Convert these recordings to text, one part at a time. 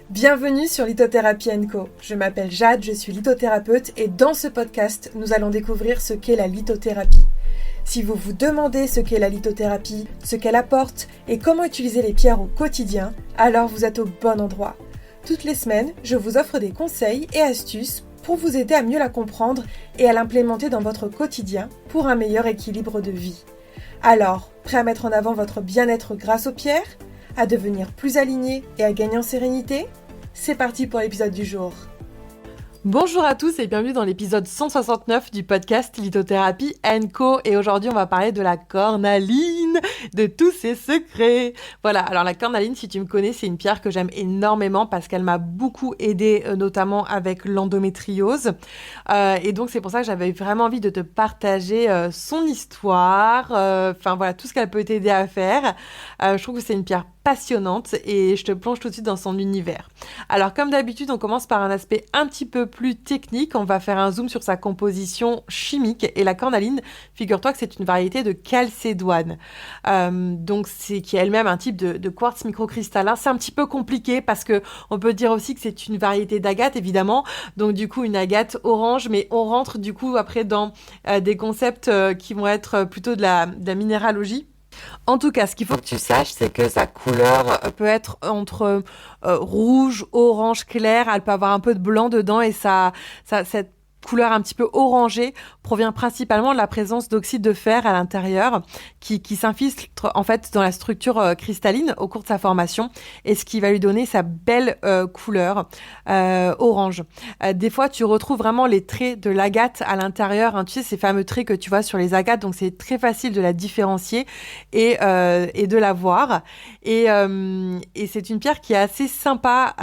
Bienvenue sur Lithothérapie & Co. Je m'appelle Jade, je suis lithothérapeute et dans ce podcast, nous allons découvrir ce qu'est la lithothérapie. Si vous vous demandez ce qu'est la lithothérapie, ce qu'elle apporte et comment utiliser les pierres au quotidien, alors vous êtes au bon endroit. Toutes les semaines, je vous offre des conseils et astuces pour vous aider à mieux la comprendre et à l'implémenter dans votre quotidien pour un meilleur équilibre de vie. Alors, prêt à mettre en avant votre bien-être grâce aux pierres ? À devenir plus aligné et à gagner en sérénité ? C'est parti pour l'épisode du jour. Bonjour à tous et bienvenue dans l'épisode 169 du podcast Lithothérapie & Co. Et aujourd'hui, on va parler de la cornaline, de tous ses secrets. Voilà, alors la cornaline, si tu me connais, c'est une pierre que j'aime énormément parce qu'elle m'a beaucoup aidée, notamment avec l'endométriose. Et donc, c'est pour ça que j'avais vraiment envie de te partager son histoire, voilà, tout ce qu'elle peut t'aider à faire. Je trouve que c'est une pierre passionnante et je te plonge tout de suite dans son univers. Alors comme d'habitude, on commence par un aspect un petit peu plus technique. On va faire un zoom sur sa composition chimique et la cornaline, figure-toi que c'est une variété de calcédoine. Donc c'est qui est elle-même un type de quartz microcristallin. C'est un petit peu compliqué parce que on peut dire aussi que c'est une variété d'agate évidemment. Donc du coup une agate orange, mais on rentre du coup après dans des concepts qui vont être plutôt de la minéralogie. En tout cas, ce qu'il faut que tu saches, c'est que sa couleur peut être entre rouge, orange clair, elle peut avoir un peu de blanc dedans et cette couleur un petit peu orangée provient principalement de la présence d'oxyde de fer à l'intérieur qui s'infiltre en fait dans la structure cristalline au cours de sa formation et ce qui va lui donner sa belle couleur orange. Des fois, tu retrouves vraiment les traits de l'agate à l'intérieur, hein, tu sais, ces fameux traits que tu vois sur les agates, donc c'est très facile de la différencier et de la voir. Et c'est une pierre qui est assez sympa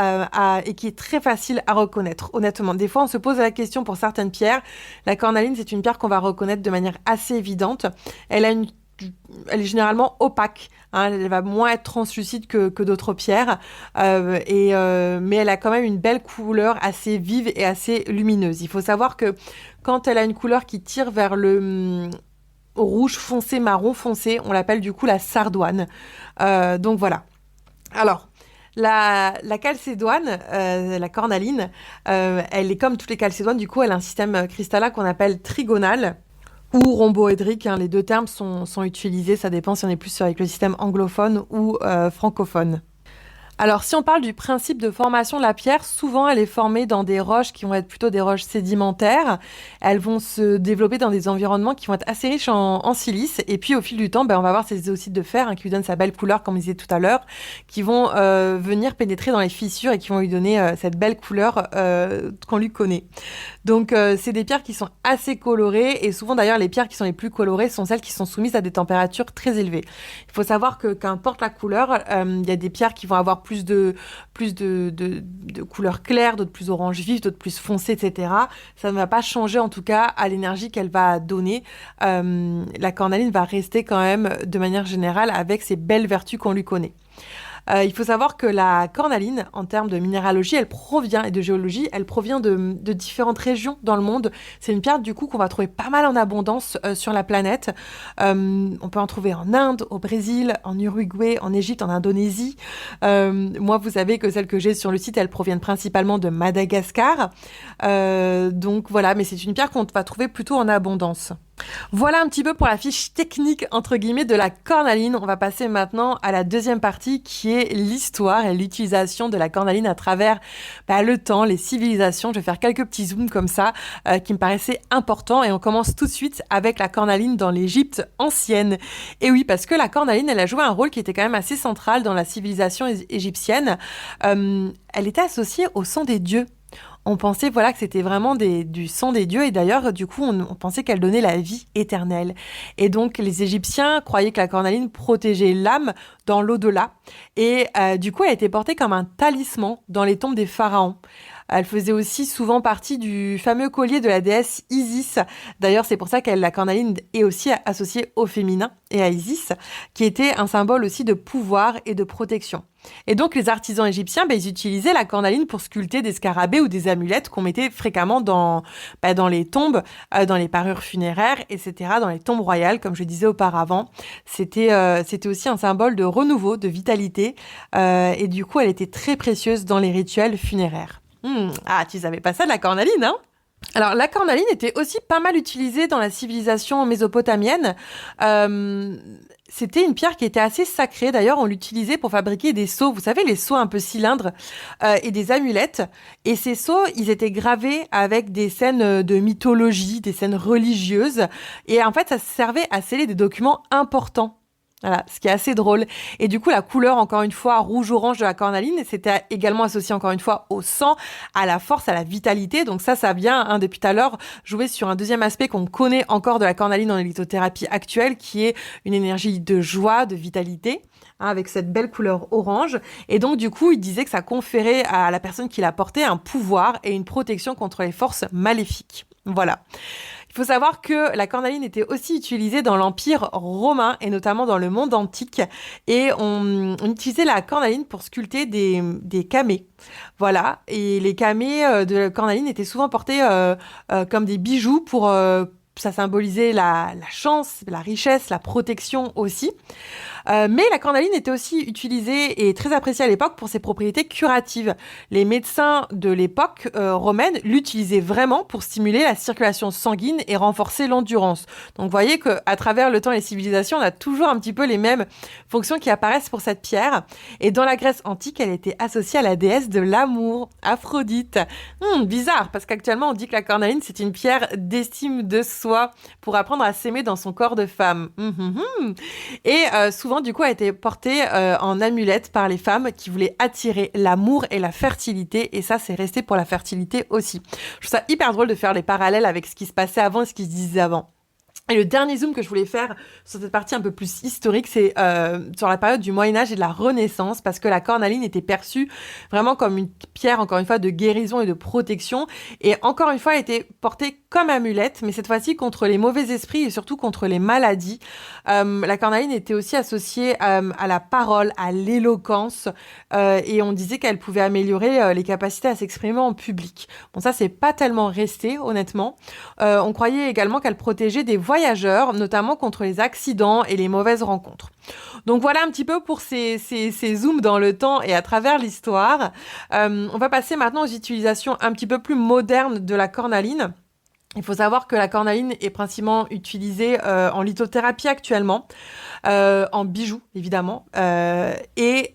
et qui est très facile à reconnaître, honnêtement. Des fois, on se pose la question pour certaines pierres. La cornaline, c'est une pierre qu'on va reconnaître de manière assez évidente. Elle est généralement opaque, hein, elle va moins être translucide que d'autres pierres, mais elle a quand même une belle couleur assez vive et assez lumineuse. Il faut savoir que quand elle a une couleur qui tire vers le rouge foncé, marron foncé, on l'appelle du coup la sardoine. Donc voilà. Alors, la calcédoine, la cornaline, elle est comme toutes les calcédoines, du coup, elle a un système cristallin qu'on appelle trigonal ou rhomboédrique, hein, les deux termes sont utilisés, ça dépend si on est plus avec le système anglophone ou francophone. Alors, si on parle du principe de formation de la pierre, souvent elle est formée dans des roches qui vont être plutôt des roches sédimentaires. Elles vont se développer dans des environnements qui vont être assez riches en silice. Et puis, au fil du temps, on va avoir ces oxydes de fer, hein, qui lui donnent sa belle couleur, comme je disais tout à l'heure, qui vont venir pénétrer dans les fissures et qui vont lui donner cette belle couleur qu'on lui connaît. Donc, c'est des pierres qui sont assez colorées. Et souvent, d'ailleurs, les pierres qui sont les plus colorées sont celles qui sont soumises à des températures très élevées. Il faut savoir que, qu'importe la couleur, il y a des pierres qui vont avoir plus de couleurs claires, d'autres plus orange vif, d'autres plus foncées, etc. Ça ne va pas changer en tout cas à l'énergie qu'elle va donner. La cornaline va rester quand même de manière générale avec ses belles vertus qu'on lui connaît. Il faut savoir que la cornaline, en termes de minéralogie, et de géologie, elle provient de différentes régions dans le monde. C'est une pierre, du coup, qu'on va trouver pas mal en abondance sur la planète. On peut en trouver en Inde, au Brésil, en Uruguay, en Égypte, en Indonésie. Moi, vous savez que celles que j'ai sur le site, elles proviennent principalement de Madagascar. Donc voilà, mais c'est une pierre qu'on va trouver plutôt en abondance. Voilà un petit peu pour la fiche technique entre guillemets de la cornaline. On va passer maintenant à la deuxième partie qui est l'histoire et l'utilisation de la cornaline à travers le temps, les civilisations. Je vais faire quelques petits zooms comme ça qui me paraissaient importants et on commence tout de suite avec la cornaline dans l'Égypte ancienne. Et oui, parce que la cornaline, elle a joué un rôle qui était quand même assez central dans la civilisation égyptienne. Elle était associée au sang des dieux. On pensait que c'était vraiment du sang des dieux et d'ailleurs du coup on pensait qu'elle donnait la vie éternelle. Et donc les Égyptiens croyaient que la cornaline protégeait l'âme dans l'au-delà et du coup elle a été portée comme un talisman dans les tombes des pharaons. Elle faisait aussi souvent partie du fameux collier de la déesse Isis. D'ailleurs, c'est pour ça que la cornaline est aussi associée au féminin et à Isis, qui était un symbole aussi de pouvoir et de protection. Et donc, les artisans égyptiens, ils utilisaient la cornaline pour sculpter des scarabées ou des amulettes qu'on mettait fréquemment dans les tombes, dans les parures funéraires, etc., dans les tombes royales, comme je disais auparavant. C'était aussi un symbole de renouveau, de vitalité, et du coup, elle était très précieuse dans les rituels funéraires. Ah, tu savais pas ça de la cornaline, hein? Alors, la cornaline était aussi pas mal utilisée dans la civilisation mésopotamienne. C'était une pierre qui était assez sacrée. D'ailleurs, on l'utilisait pour fabriquer des sceaux. Vous savez, les sceaux un peu cylindres et des amulettes. Et ces sceaux, ils étaient gravés avec des scènes de mythologie, des scènes religieuses. Et en fait, ça servait à sceller des documents importants. Voilà, ce qui est assez drôle. Et du coup, la couleur, encore une fois, rouge-orange de la cornaline, c'était également associé, encore une fois, au sang, à la force, à la vitalité. Donc ça vient, depuis tout à l'heure, jouer sur un deuxième aspect qu'on connaît encore de la cornaline en lithothérapie actuelle, qui est une énergie de joie, de vitalité, avec cette belle couleur orange. Et donc, du coup, il disait que ça conférait à la personne qui la portait un pouvoir et une protection contre les forces maléfiques. Voilà. Il faut savoir que la cornaline était aussi utilisée dans l'Empire romain et notamment dans le monde antique. Et on utilisait la cornaline pour sculpter des camées. Voilà. Et les camées de la cornaline étaient souvent portés comme des bijoux pour... ça symbolisait la chance, la richesse, la protection aussi. Mais la cornaline était aussi utilisée et très appréciée à l'époque pour ses propriétés curatives. Les médecins de l'époque romaine l'utilisaient vraiment pour stimuler la circulation sanguine et renforcer l'endurance. Donc vous voyez qu'à travers le temps et les civilisations, on a toujours un petit peu les mêmes fonctions qui apparaissent pour cette pierre. Et dans la Grèce antique, elle était associée à la déesse de l'amour, Aphrodite. Bizarre, parce qu'actuellement, on dit que la cornaline, c'est une pierre d'estime de soi pour apprendre à s'aimer dans son corps de femme. Et souvent, du coup, a été portée en amulette par les femmes qui voulaient attirer l'amour et la fertilité. Et ça, c'est resté pour la fertilité aussi. Je trouve ça hyper drôle de faire les parallèles avec ce qui se passait avant et ce qui se disait avant. Et le dernier zoom que je voulais faire sur cette partie un peu plus historique, c'est sur la période du Moyen-Âge et de la Renaissance, parce que la cornaline était perçue vraiment comme une pierre, encore une fois, de guérison et de protection. Et encore une fois, elle était portée comme amulette, mais cette fois-ci contre les mauvais esprits et surtout contre les maladies. La cornaline était aussi associée à la parole, à l'éloquence, et on disait qu'elle pouvait améliorer les capacités à s'exprimer en public. Bon, ça, c'est pas tellement resté, honnêtement. On croyait également qu'elle protégeait des voyageurs, notamment contre les accidents et les mauvaises rencontres. Donc voilà un petit peu pour ces zooms dans le temps et à travers l'histoire. On va passer maintenant aux utilisations un petit peu plus modernes de la cornaline. Il faut savoir que la cornaline est principalement utilisée en lithothérapie actuellement, en bijoux évidemment, et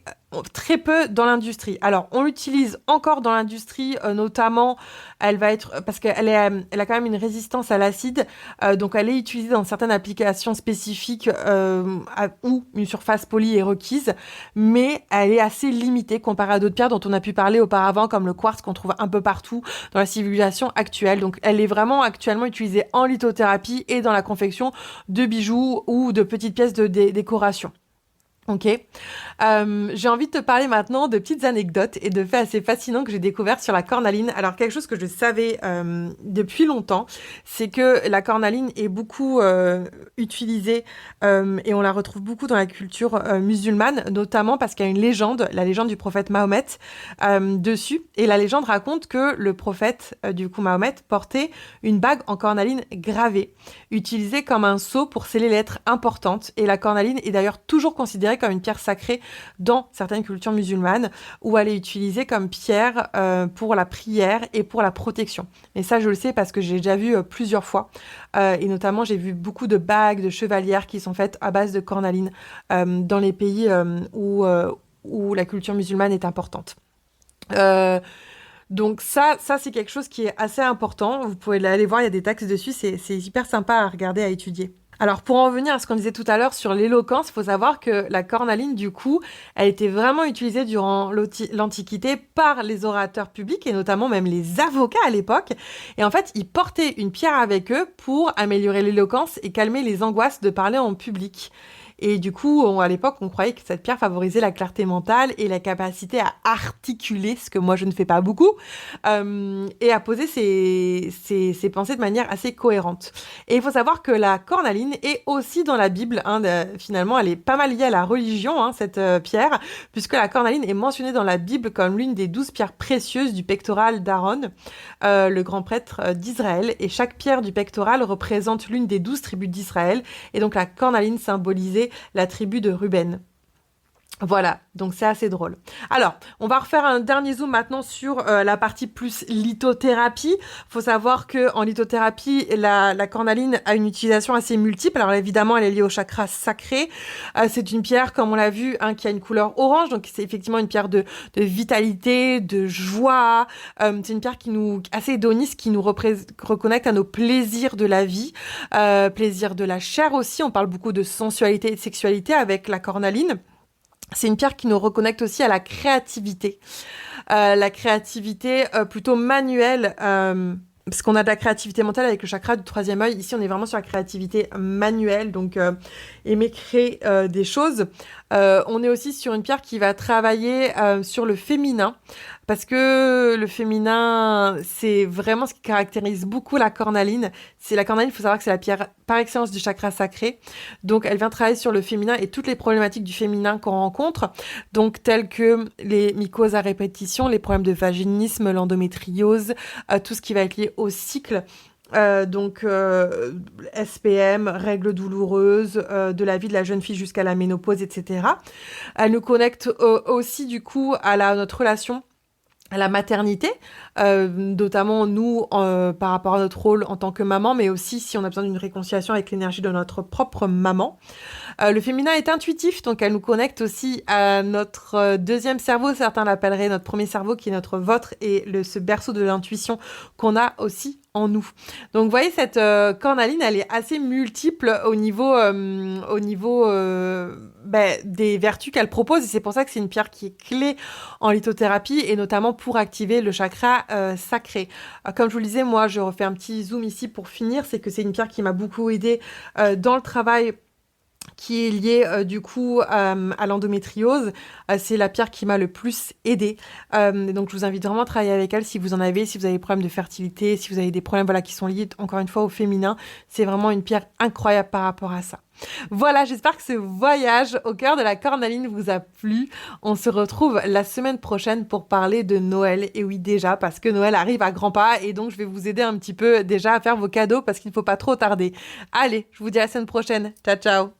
très peu dans l'industrie. Alors, on l'utilise encore dans l'industrie, notamment, elle va être parce elle a quand même une résistance à l'acide, donc elle est utilisée dans certaines applications spécifiques où une surface polie est requise, mais elle est assez limitée comparée à d'autres pierres dont on a pu parler auparavant, comme le quartz qu'on trouve un peu partout dans la civilisation actuelle. Donc, elle est vraiment actuellement utilisée en lithothérapie et dans la confection de bijoux ou de petites pièces de décoration. Ok. J'ai envie de te parler maintenant de petites anecdotes et de faits assez fascinants que j'ai découverts sur la cornaline. Alors, quelque chose que je savais depuis longtemps, c'est que la cornaline est beaucoup utilisée et on la retrouve beaucoup dans la culture musulmane, notamment parce qu'il y a une légende, la légende du prophète Mahomet dessus. Et la légende raconte que le prophète, du coup Mahomet, portait une bague en cornaline gravée, utilisée comme un sceau pour sceller les lettres importantes. Et la cornaline est d'ailleurs toujours considérée comme une pierre sacrée dans certaines cultures musulmanes, où elle est utilisée comme pierre pour la prière et pour la protection. Et ça, je le sais parce que j'ai déjà vu plusieurs fois. Et notamment, j'ai vu beaucoup de bagues, de chevalières qui sont faites à base de cornaline dans les pays où la culture musulmane est importante. Donc ça c'est quelque chose qui est assez important. Vous pouvez aller voir, il y a des textes dessus, c'est hyper sympa à regarder, à étudier. Alors, pour en revenir à ce qu'on disait tout à l'heure sur l'éloquence, il faut savoir que la cornaline, du coup, elle était vraiment utilisée durant l'Antiquité par les orateurs publics et notamment même les avocats à l'époque. Et en fait, ils portaient une pierre avec eux pour améliorer l'éloquence et calmer les angoisses de parler en public. Et du coup, à l'époque, on croyait que cette pierre favorisait la clarté mentale et la capacité à articuler, ce que moi je ne fais pas beaucoup, et à poser ses pensées de manière assez cohérente. Et il faut savoir que la cornaline est aussi dans la Bible, finalement, elle est pas mal liée à la religion, cette pierre, puisque la cornaline est mentionnée dans la Bible comme l'une des 12 pierres précieuses du pectoral d'Aaron, le grand prêtre d'Israël. Et chaque pierre du pectoral représente l'une des 12 tribus d'Israël. Et donc la cornaline symbolisait la tribu de Ruben. Voilà, donc c'est assez drôle. Alors, on va refaire un dernier zoom maintenant sur la partie plus lithothérapie. Faut savoir que en lithothérapie, la cornaline a une utilisation assez multiple. Alors évidemment, elle est liée au chakra sacré. C'est une pierre, comme on l'a vu, qui a une couleur orange, donc c'est effectivement une pierre de vitalité, de joie. C'est une pierre assez hédoniste, qui nous reconnecte à nos plaisirs de la vie, plaisirs de la chair aussi. On parle beaucoup de sensualité et de sexualité avec la cornaline. C'est une pierre qui nous reconnecte aussi à la créativité plutôt manuelle, parce qu'on a de la créativité mentale avec le chakra du troisième œil. Ici, on est vraiment sur la créativité manuelle, donc aimer créer des choses. On est aussi sur une pierre qui va travailler sur le féminin, parce que le féminin, c'est vraiment ce qui caractérise beaucoup la cornaline. La cornaline, il faut savoir que c'est la pierre par excellence du chakra sacré. Donc, elle vient travailler sur le féminin et toutes les problématiques du féminin qu'on rencontre, donc telles que les mycoses à répétition, les problèmes de vaginisme, l'endométriose, tout ce qui va être lié au cycle. SPM, règles douloureuses, de la vie de la jeune fille jusqu'à la ménopause, etc. Elle nous connecte aussi du coup à notre relation à la maternité, notamment nous par rapport à notre rôle en tant que maman, mais aussi si on a besoin d'une réconciliation avec l'énergie de notre propre maman. Le féminin est intuitif, donc elle nous connecte aussi à notre deuxième cerveau, certains l'appelleraient notre premier cerveau qui est notre ventre, et ce berceau de l'intuition qu'on a aussi en nous. Donc vous voyez, cette cornaline, elle est assez multiple au niveau des vertus qu'elle propose, et c'est pour ça que c'est une pierre qui est clé en lithothérapie, et notamment pour activer le chakra sacré. Comme je vous le disais, moi je refais un petit zoom ici pour finir, c'est que c'est une pierre qui m'a beaucoup aidée dans le travail qui est liée du coup à l'endométriose. C'est la pierre qui m'a le plus aidée. Donc je vous invite vraiment à travailler avec elle si vous en avez, si vous avez des problèmes de fertilité, si vous avez des problèmes qui sont liés encore une fois au féminin. C'est vraiment une pierre incroyable par rapport à ça. Voilà, j'espère que ce voyage au cœur de la cornaline vous a plu. On se retrouve la semaine prochaine pour parler de Noël. Et oui, déjà, parce que Noël arrive à grands pas, et donc je vais vous aider un petit peu déjà à faire vos cadeaux parce qu'il ne faut pas trop tarder. Allez, je vous dis à la semaine prochaine. Ciao, ciao!